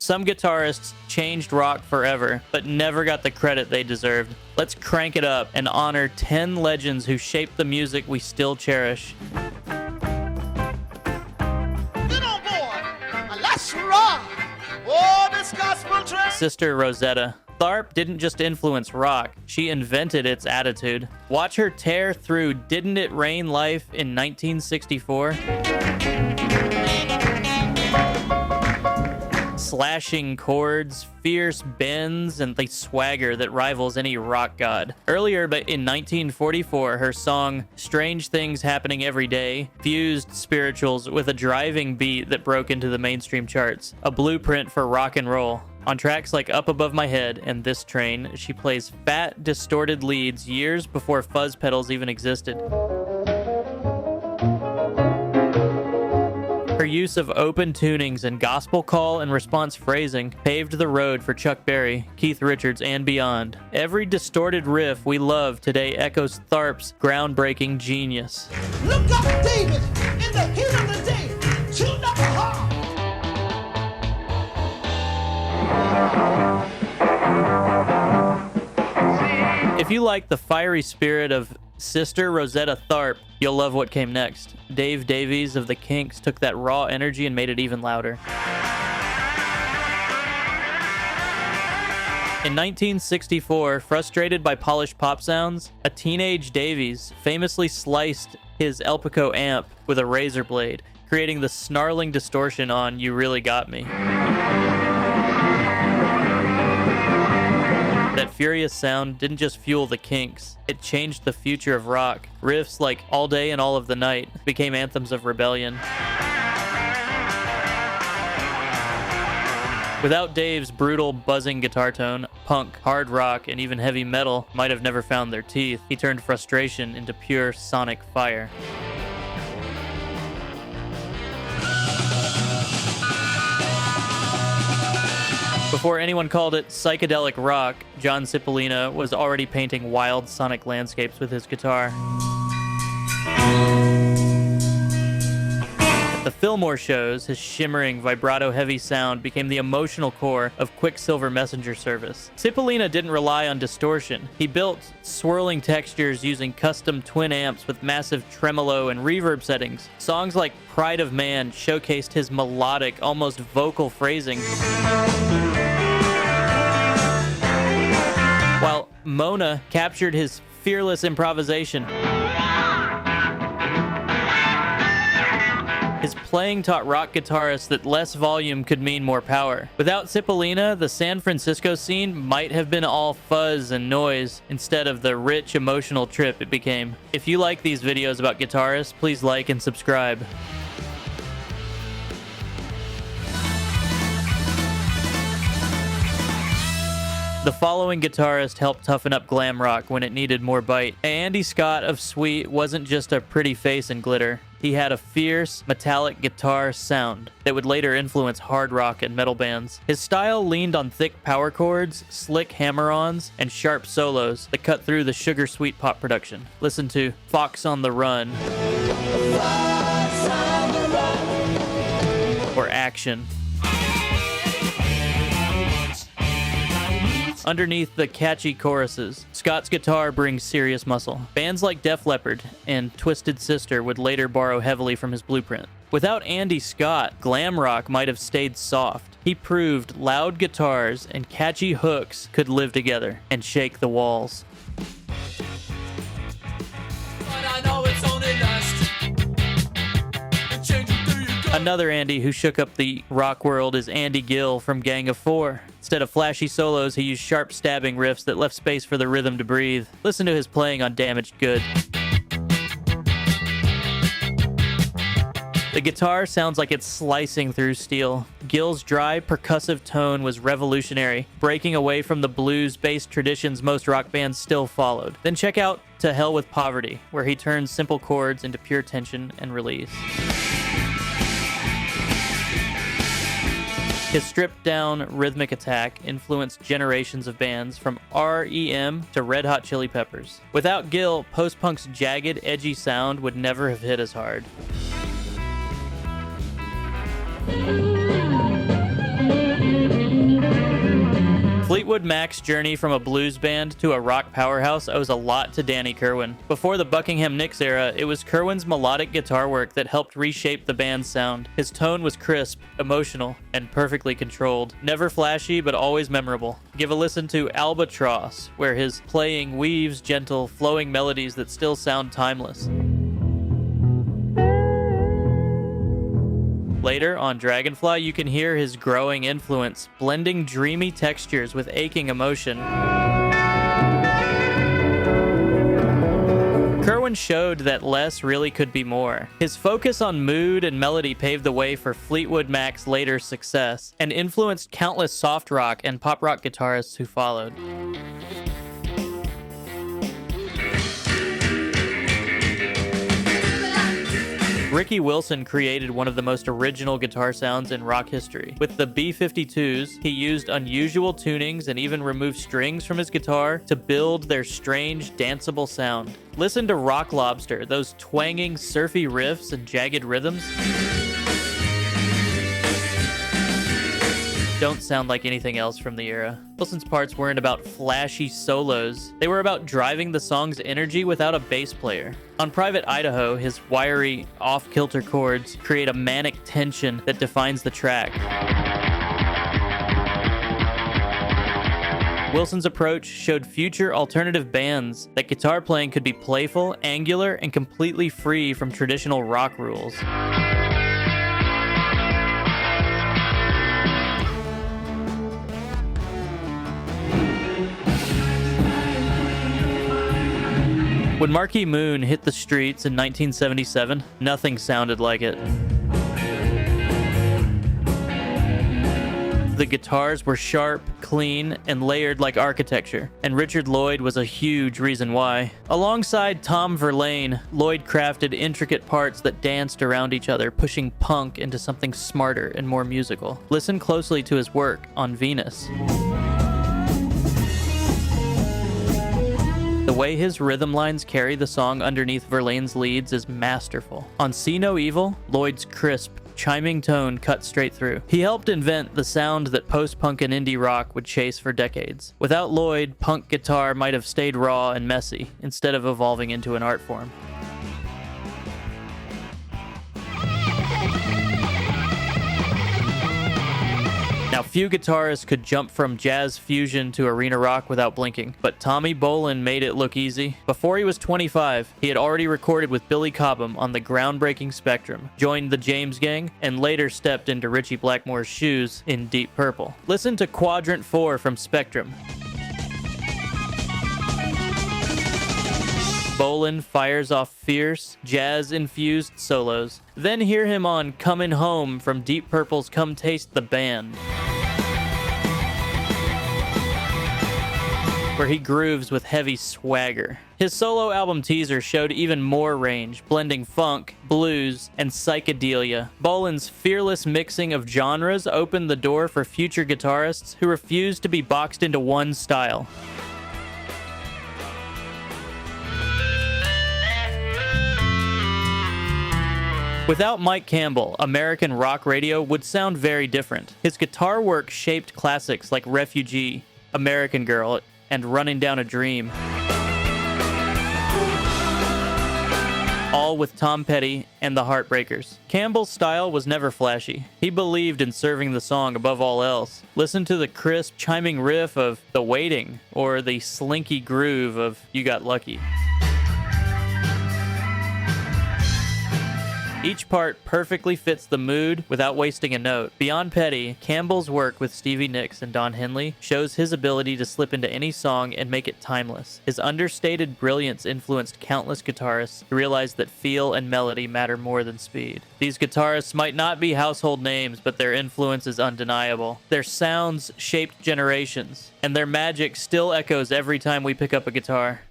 Some guitarists changed rock forever, but never got the credit they deserved. Let's crank it up and honor 10 legends who shaped the music we still cherish. Get on board. Let's rock. Oh, this gospel train. Sister Rosetta. Tharpe didn't just influence rock, she invented its attitude. Watch her tear through Didn't It Rain Life in 1964. Slashing chords, fierce bends, and the swagger that rivals any rock god. Earlier, but in 1944, her song Strange Things Happening Every Day fused spirituals with a driving beat that broke into the mainstream charts, a blueprint for rock and roll. On tracks like Up Above My Head and This Train, she plays fat, distorted leads years before fuzz pedals even existed. Her use of open tunings and gospel call and response phrasing paved the road for Chuck Berry, Keith Richards, and beyond. Every distorted riff we love today echoes Tharpe's groundbreaking genius. Look up David in the heat of the day. Tune up a harp. If you like the fiery spirit of Sister Rosetta Tharpe, you'll love what came next. Dave Davies of the Kinks took that raw energy and made it even louder. In 1964, frustrated by polished pop sounds, a teenage Davies famously sliced his Elpico amp with a razor blade, creating the snarling distortion on You Really Got Me. That furious sound didn't just fuel the Kinks, it changed the future of rock. Riffs like All Day and All of the Night became anthems of rebellion. Without Dave's brutal, buzzing guitar tone, punk, hard rock, and even heavy metal might have never found their teeth. He turned frustration into pure sonic fire. Before anyone called it psychedelic rock, John Cipollina was already painting wild sonic landscapes with his guitar. At the Fillmore shows, his shimmering, vibrato-heavy sound became the emotional core of Quicksilver Messenger Service. Cipollina didn't rely on distortion. He built swirling textures using custom twin amps with massive tremolo and reverb settings. Songs like Pride of Man showcased his melodic, almost vocal phrasing. While Mona captured his fearless improvisation. His playing taught rock guitarists that less volume could mean more power. Without Cipollina, the San Francisco scene might have been all fuzz and noise instead of the rich emotional trip it became. If you like these videos about guitarists, please like and subscribe. The following guitarist helped toughen up glam rock when it needed more bite. Andy Scott of Sweet wasn't just a pretty face and glitter. He had a fierce, metallic guitar sound that would later influence hard rock and metal bands. His style leaned on thick power chords, slick hammer-ons, and sharp solos that cut through the sugar-sweet pop production. Listen to Fox on the Run or Action. Underneath the catchy choruses, Scott's guitar brings serious muscle. Bands like Def Leppard and Twisted Sister would later borrow heavily from his blueprint. Without Andy Scott, glam rock might have stayed soft. He proved loud guitars and catchy hooks could live together and shake the walls. Another Andy who shook up the rock world is Andy Gill from Gang of Four. Instead of flashy solos, he used sharp stabbing riffs that left space for the rhythm to breathe. Listen to his playing on Damaged Good. The guitar sounds like it's slicing through steel. Gill's dry, percussive tone was revolutionary, breaking away from the blues-based traditions most rock bands still followed. Then check out To Hell with Poverty, where he turns simple chords into pure tension and release. His stripped-down rhythmic attack influenced generations of bands from R.E.M. to Red Hot Chili Peppers. Without Gill, post-punk's jagged, edgy sound would never have hit as hard. Fleetwood Mac's journey from a blues band to a rock powerhouse owes a lot to Danny Kirwan. Before the Buckingham Nicks era, it was Kirwan's melodic guitar work that helped reshape the band's sound. His tone was crisp, emotional, and perfectly controlled. Never flashy, but always memorable. Give a listen to Albatross, where his playing weaves gentle, flowing melodies that still sound timeless. Later, on Dragonfly, you can hear his growing influence, blending dreamy textures with aching emotion. Kirwan showed that less really could be more. His focus on mood and melody paved the way for Fleetwood Mac's later success, and influenced countless soft rock and pop rock guitarists who followed. Ricky Wilson created one of the most original guitar sounds in rock history. With the B-52s, he used unusual tunings and even removed strings from his guitar to build their strange, danceable sound. Listen to Rock Lobster, those twanging, surfy riffs and jagged rhythms. Don't sound like anything else from the era. Wilson's parts weren't about flashy solos. They were about driving the song's energy without a bass player. On Private Idaho, his wiry, off-kilter chords create a manic tension that defines the track. Wilson's approach showed future alternative bands that guitar playing could be playful, angular, and completely free from traditional rock rules. When Marquee Moon hit the streets in 1977, nothing sounded like it. The guitars were sharp, clean, and layered like architecture, and Richard Lloyd was a huge reason why. Alongside Tom Verlaine, Lloyd crafted intricate parts that danced around each other, pushing punk into something smarter and more musical. Listen closely to his work on Venus. The way his rhythm lines carry the song underneath Verlaine's leads is masterful. On See No Evil, Lloyd's crisp, chiming tone cut straight through. He helped invent the sound that post-punk and indie rock would chase for decades. Without Lloyd, punk guitar might have stayed raw and messy, instead of evolving into an art form. Now, few guitarists could jump from jazz fusion to arena rock without blinking, but Tommy Bolin made it look easy. Before he was 25, he had already recorded with Billy Cobham on the groundbreaking Spectrum, joined the James Gang, and later stepped into Ritchie Blackmore's shoes in Deep Purple. Listen to Quadrant 4 from Spectrum. Bolin fires off fierce, jazz-infused solos. Then hear him on Comin' Home from Deep Purple's Come Taste the Band, where he grooves with heavy swagger. His solo album Teaser showed even more range, blending funk, blues, and psychedelia. Bolin's fearless mixing of genres opened the door for future guitarists who refused to be boxed into one style. Without Mike Campbell, American rock radio would sound very different. His guitar work shaped classics like Refugee, American Girl, and Running Down a Dream. All with Tom Petty and the Heartbreakers. Campbell's style was never flashy. He believed in serving the song above all else. Listen to the crisp, chiming riff of The Waiting, or the slinky groove of You Got Lucky. Each part perfectly fits the mood without wasting a note. Beyond Petty, Campbell's work with Stevie Nicks and Don Henley shows his ability to slip into any song and make it timeless. His understated brilliance influenced countless guitarists to realize that feel and melody matter more than speed. These guitarists might not be household names, but their influence is undeniable. Their sounds shaped generations, and their magic still echoes every time we pick up a guitar.